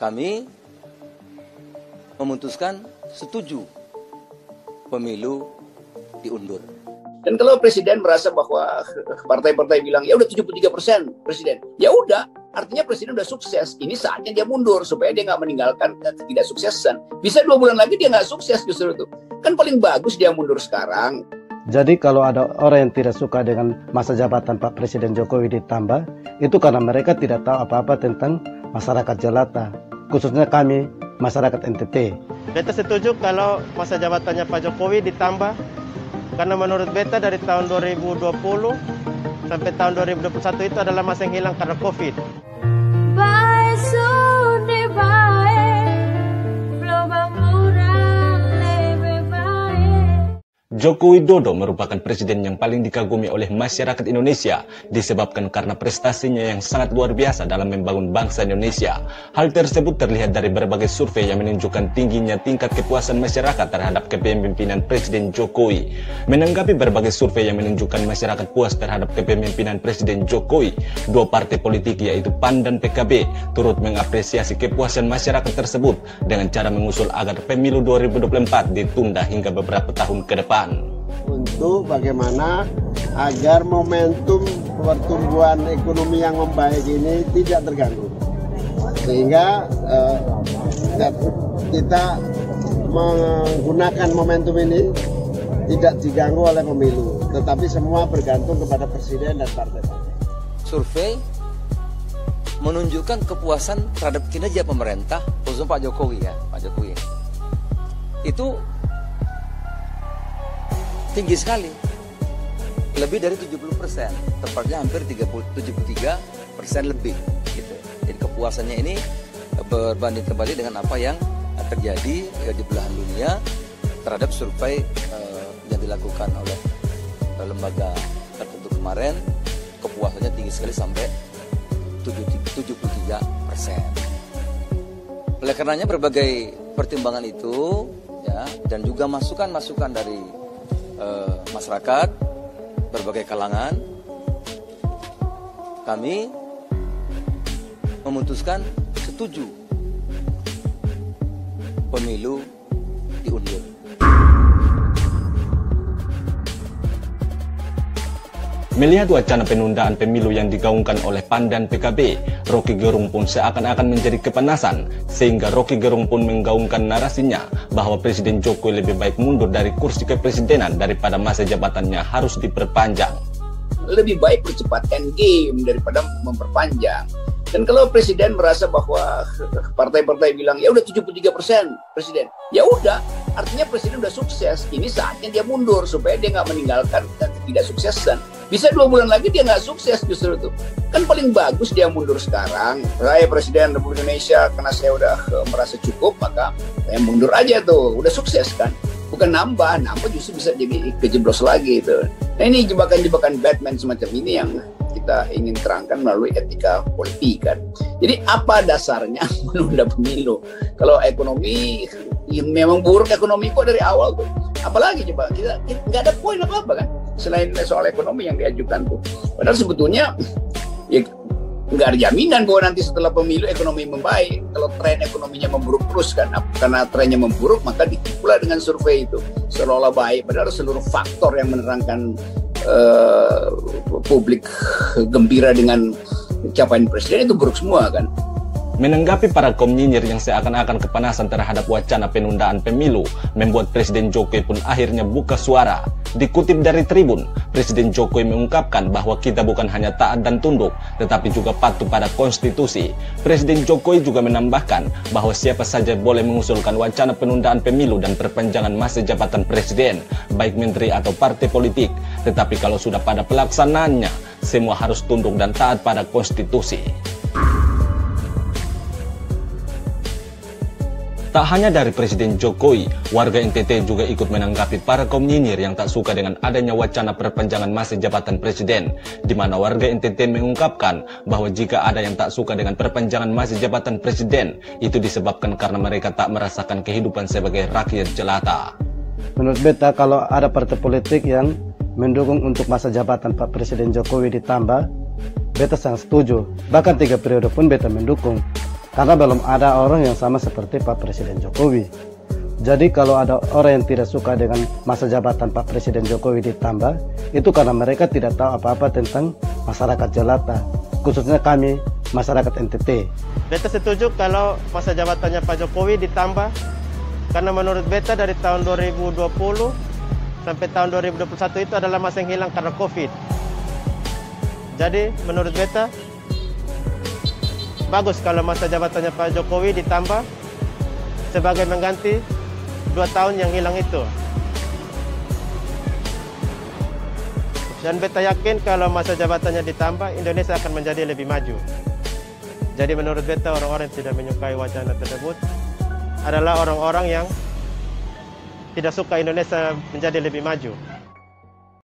kami memutuskan setuju pemilu diundur. Dan kalau presiden merasa bahwa partai-partai bilang ya udah 73% presiden, ya udah, artinya presiden udah sukses. Ini saatnya dia mundur supaya dia nggak meninggalkan ketidaksuksesan. Bisa 2 bulan lagi dia nggak sukses justru itu. Kan paling bagus dia mundur sekarang. Jadi kalau ada orang yang tidak suka dengan masa jabatan Pak Presiden Jokowi ditambah, itu karena mereka tidak tahu apa-apa tentang masyarakat jelata, khususnya kami, masyarakat NTT. Beta setuju kalau masa jabatannya Pak Jokowi ditambah, karena menurut beta dari tahun 2020 sampai tahun 2021 itu adalah masa yang hilang karena COVID. Joko Widodo merupakan presiden yang paling dikagumi oleh masyarakat Indonesia disebabkan karena prestasinya yang sangat luar biasa dalam membangun bangsa Indonesia. Hal tersebut terlihat dari berbagai survei yang menunjukkan tingginya tingkat kepuasan masyarakat terhadap kepemimpinan Presiden Jokowi. Menanggapi berbagai survei yang menunjukkan masyarakat puas terhadap kepemimpinan Presiden Jokowi, 2 partai politik yaitu PAN dan PKB turut mengapresiasi kepuasan masyarakat tersebut dengan cara mengusul agar pemilu 2024 ditunda hingga beberapa tahun ke depan. Untuk bagaimana agar momentum pertumbuhan ekonomi yang membaik ini tidak terganggu, sehingga kita menggunakan momentum ini tidak diganggu oleh pemilu, tetapi semua bergantung kepada presiden dan partai-partai. Survei menunjukkan kepuasan terhadap kinerja pemerintah, khususnya Pak Jokowi ya, Pak Jokowi. Itu tinggi sekali, lebih dari 70%, tepatnya hampir 73% lebih gitu. Jadi kepuasannya ini berbanding kembali dengan apa yang terjadi di belahan dunia terhadap survei yang dilakukan oleh lembaga tertentu kemarin. Kepuasannya tinggi sekali sampai 73%. Oleh karenanya berbagai pertimbangan itu ya, dan juga masukan-masukan dari masyarakat, berbagai kalangan, kami memutuskan setuju pemilu diundur. Melihat wacana penundaan pemilu yang digaungkan oleh PAN dan PKB, Rocky Gerung pun seakan-akan menjadi kepanasan, sehingga Rocky Gerung pun menggaungkan narasinya bahwa Presiden Jokowi lebih baik mundur dari kursi kepresidenan daripada masa jabatannya harus diperpanjang. Lebih baik percepat endgame daripada memperpanjang. Dan kalau presiden merasa bahwa partai-partai bilang ya udah 73% presiden, ya udah, artinya presiden udah sukses. Ini saatnya dia mundur supaya dia nggak meninggalkan ketidaksuksesan. Bisa 2 bulan lagi dia nggak sukses justru itu. Kan paling bagus dia mundur sekarang. Saya Presiden Republik Indonesia, karena saya udah merasa cukup, maka saya mundur aja tuh. Udah sukses kan. Bukan nambah justru bisa jadi kejeblos lagi itu. Nah ini jebakan-jebakan Batman semacam ini yang kita ingin terangkan melalui etika politik kan. Jadi apa dasarnya menunda pemilu? Kalau ekonomi ya memang buruk ekonomi kok dari awal tuh. Apalagi coba kita nggak ada poin apa-apa kan selain soal ekonomi yang diajukan tuh. Padahal sebetulnya ya nggak ada jaminan bahwa nanti setelah pemilu ekonomi membaik. Kalau tren ekonominya memburuk terus kan, karena trennya memburuk maka ditipulah dengan survei itu seolah-olah baik. Padahal seluruh faktor yang menerangkan publik gembira dengan capaian presiden itu buruk semua kan. Menanggapi para kaum nyinyir yang seakan-akan kepanasan terhadap wacana penundaan pemilu, membuat Presiden Jokowi pun akhirnya buka suara. Dikutip dari Tribun, Presiden Jokowi mengungkapkan bahwa kita bukan hanya taat dan tunduk, tetapi juga patuh pada konstitusi. Presiden Jokowi juga menambahkan bahwa siapa saja boleh mengusulkan wacana penundaan pemilu dan perpanjangan masa jabatan presiden, baik menteri atau partai politik. Tetapi kalau sudah pada pelaksanaannya, semua harus tunduk dan taat pada konstitusi. Tak hanya dari Presiden Jokowi, warga NTT juga ikut menanggapi para kaum nyinyir yang tak suka dengan adanya wacana perpanjangan masa jabatan presiden, di mana warga NTT mengungkapkan bahwa jika ada yang tak suka dengan perpanjangan masa jabatan presiden, itu disebabkan karena mereka tak merasakan kehidupan sebagai rakyat jelata. Menurut beta, kalau ada partai politik yang mendukung untuk masa jabatan Pak Presiden Jokowi ditambah, beta sangat setuju. Bahkan 3 periode pun beta mendukung. karena belum ada orang yang sama seperti Pak Presiden Jokowi. Jadi kalau ada orang yang tidak suka dengan masa jabatan Pak Presiden Jokowi ditambah, itu karena mereka tidak tahu apa-apa tentang masyarakat jelata, khususnya kami, masyarakat NTT. Beta setuju kalau masa jabatannya Pak Jokowi ditambah, karena menurut beta dari tahun 2020 sampai tahun 2021 itu adalah masa yang hilang karena COVID. Jadi menurut beta, bagus kalau masa jabatannya Pak Jokowi ditambah sebagai mengganti 2 tahun yang hilang itu. Dan beta yakin kalau masa jabatannya ditambah, Indonesia akan menjadi lebih maju. Jadi menurut beta orang-orang yang tidak menyukai wacana tersebut adalah orang-orang yang tidak suka Indonesia menjadi lebih maju.